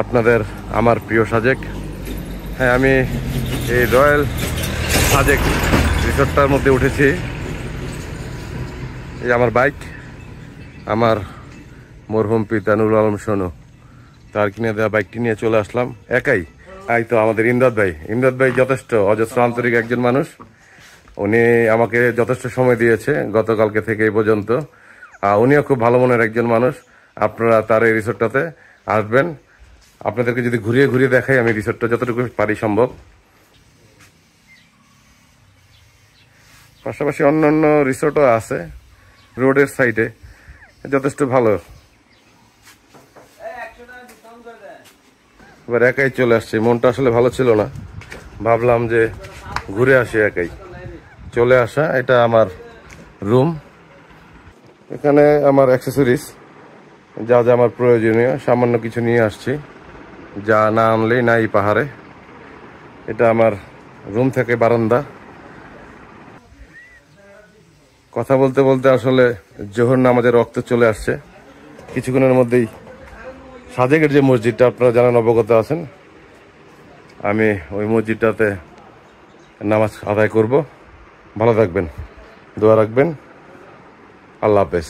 আপনাদের আমার প্রিয় সাজেক। হ্যাঁ, আমি এই রয়্যাল সাজেক রিসোর্টটার মধ্যে উঠেছি। এই আমার বাইক, আমার মরহুম পিতা নুরুল আলম সোনু তার কিনে দেওয়া বাইকটি নিয়ে চলে আসলাম একাই। এই তো আমাদের ইমদাদ ভাই যথেষ্ট অজস্র আন্তরিক একজন মানুষ। উনি আমাকে যথেষ্ট সময় দিয়েছে গতকালকে থেকে এই পর্যন্ত। উনিও খুব ভালো মনের একজন মানুষ। আপনারা তার এই রিসোর্টটাতে আসবেন। আপনাদেরকে যদি ঘুরিয়ে ঘুরিয়ে দেখাই আমি রিসোর্টটা যতটুকু পারি সম্ভব। পাশাপাশি অন্যান্য রিসোর্টও আছে রোডের সাইডে, যথেষ্ট ভালো। এবার একাই চলে আসছি, মনটা আসলে ভালো ছিল না, ভাবলাম যে ঘুরে আসি একাই। চলে আসা, এটা আমার রুম। এখানে আমার অ্যাক্সেসরিজ যা যা আমার প্রয়োজনীয় সামান্য কিছু নিয়ে আসছি, যা না আনলেই নাই পাহাড়ে। এটা আমার রুম থেকে বারান্দা। কথা বলতে বলতে আসলে জোহর নামাজের রক্ত চলে আসছে। কিছুক্ষণের মধ্যেই সাজেকের যে মসজিদটা আপনারা জানেন, অবগত আছেন, আমি ওই মসজিদটাতে নামাজ আদায় করব। ভালো থাকবেন, দোয়া রাখবেন। আল্লাহ হাফেজ।